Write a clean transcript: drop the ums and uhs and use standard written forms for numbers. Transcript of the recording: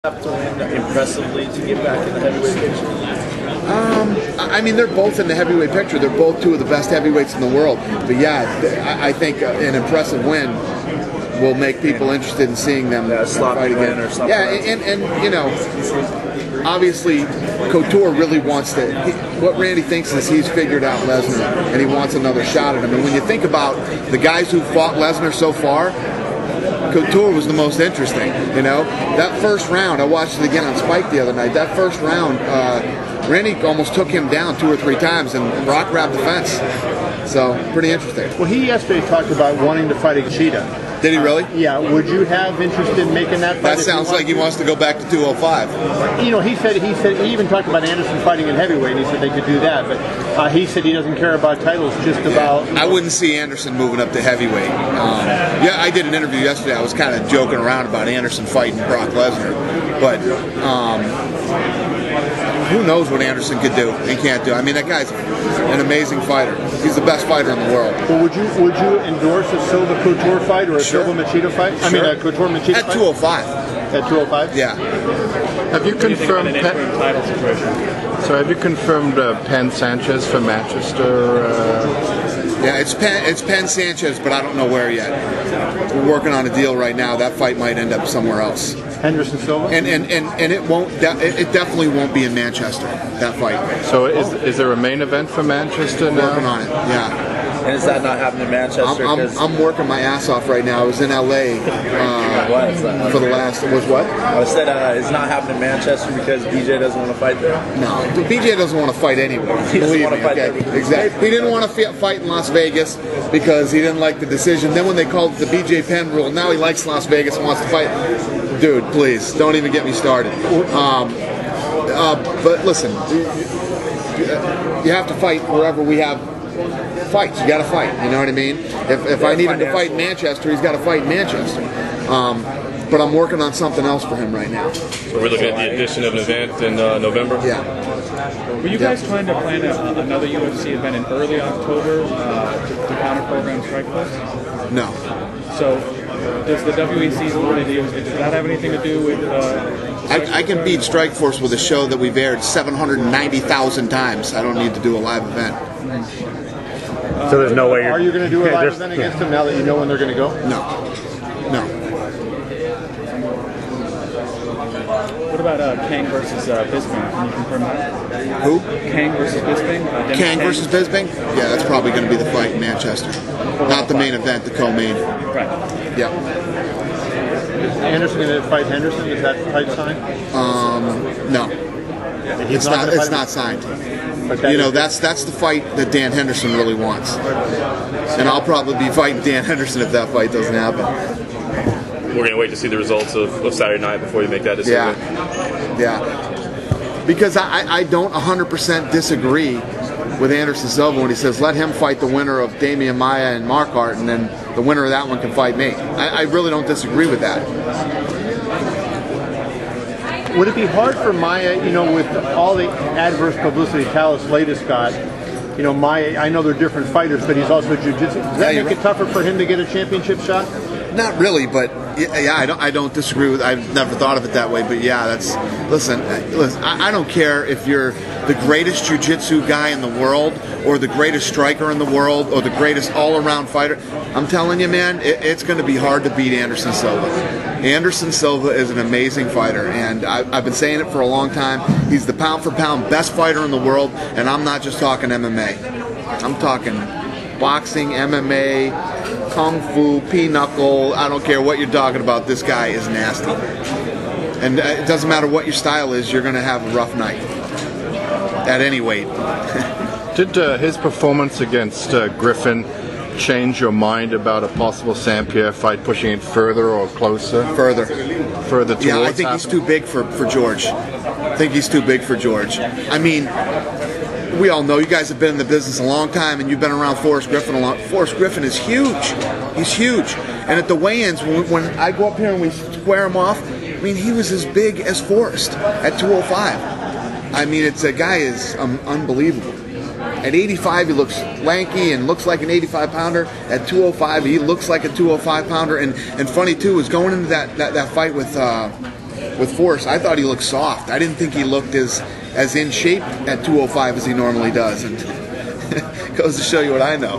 Have to win impressively to get back in the heavyweight picture? I mean, they're both in the heavyweight picture. They're both two of the best heavyweights in the world. But yeah, I think an impressive win will make people interested in seeing them fight again. Or something. Yeah, and you know, obviously, Couture really wants to. What Randy thinks is he's figured out Lesnar, and he wants another shot at him. And when you think about the guys who fought Lesnar so far, Couture was the most interesting, you know? That first round, I watched it again on Spike the other night. That first round, Randy almost took him down 2 or 3 times, and Brock grabbed the fence. So, pretty interesting. Well, he yesterday talked about wanting to fight a cheetah. Did he really? Yeah. Would you have interest in making that fight? That sounds like he wants to go back to 205. You know, he said he even talked about Anderson fighting in heavyweight. He said they could do that, but he said he doesn't care about titles, just about. I wouldn't see Anderson moving up to heavyweight. Yeah, I did an interview yesterday. I was kind of joking around about Anderson fighting Brock Lesnar, but who knows what Anderson could do and can't do. I mean, that guy's an amazing fighter. He's the best fighter in the world. Well, would you endorse a Silva Couture fight or a Silva Machida fight? Sure. I mean, a Couture Machida at fight? 205. At 205? Yeah. Have you confirmed title situation? So have you confirmed Penn Sanchez for Manchester? Yeah, it's Penn Sanchez, but I don't know where yet. We're working on a deal right now. That fight might end up somewhere else. Henderson Silva? And it won't. It definitely won't be in Manchester. That fight. So is there a main event for Manchester now? Working on it. Yeah. And is that not happening in Manchester? I'm working my ass off right now. I was in LA for the last. Was what? I said it's not happening in Manchester because BJ doesn't want to fight there. No, BJ doesn't want to fight anywhere. He doesn't Believe want me. to fight Okay, there. exactly. He didn't want to fight in Las Vegas because he didn't like the decision. Then when they called it the BJ Penn rule, now he likes Las Vegas and wants to fight. Dude, please don't even get me started. But listen, you have to fight wherever we have fights. You got to fight. You know what I mean? If I need him to fight in Manchester, he's got to fight in Manchester. But I'm working on something else for him right now. So we're looking at the addition of an event in November? Yeah. Were you guys trying to plan another UFC event in early October to counter program Strikeforce? No. So does the WEC's limited deal, does that have anything to do with... I can beat Strikeforce with a show that we've aired 790,000 times. I don't need to do a live event. So there's no way Are you going to do a live event against them now that you know when they're going to go? No. No. What about Kang versus Bisping? Can you confirm that? Who? Kang versus Bisping? Kang versus Bisping? Yeah, that's probably going to be the fight in Manchester. Not the main event, the co-main. Right. Yeah. Is Anderson going to fight Henderson? Is that fight signed? No. It's not signed. You know, that's the fight that Dan Henderson really wants. And I'll probably be fighting Dan Henderson if that fight doesn't happen. We're going to wait to see the results of Saturday night before you make that decision. Yeah. Because I don't 100% disagree with Anderson Silva when he says let him fight the winner of Damian Maia and Marquardt, and then the winner of that one can fight me. I really don't disagree with that. Would it be hard for Maia, you know, with all the adverse publicity Talis latest got, you know, Maia, I know they're different fighters, but he's also jiu-jitsu. Does that make it tougher for him to get a championship shot? Not really, but yeah, I don't disagree with. I've never thought of it that way, but yeah, that's. Listen. I don't care if you're the greatest jiu-jitsu guy in the world, or the greatest striker in the world, or the greatest all-around fighter. I'm telling you, man, it's going to be hard to beat Anderson Silva. Anderson Silva is an amazing fighter, and I've been saying it for a long time. He's the pound-for-pound best fighter in the world, and I'm not just talking MMA. I'm talking boxing, MMA, kung fu, pinochle. I don't care what you're talking about. This guy is nasty. And it doesn't matter what your style is, you're going to have a rough night. At any weight. Did his performance against Griffin change your mind about a possible St. Pierre fight, pushing it further or closer? Further towards. Yeah, I think he's too big for George. I think he's too big for George. I mean, we all know you guys have been in the business a long time, and you've been around Forrest Griffin a lot. Forrest Griffin is huge. He's huge. And at the weigh-ins, when I go up here and we square him off, I mean, he was as big as Forrest at 205. I mean, a guy is unbelievable. At 85, he looks lanky and looks like an 85-pounder. At 205, he looks like a 205-pounder. And funny too is going into that fight with with force. I thought he looked soft. I didn't think he looked as in shape at 205 as he normally does. And goes to show you what I know.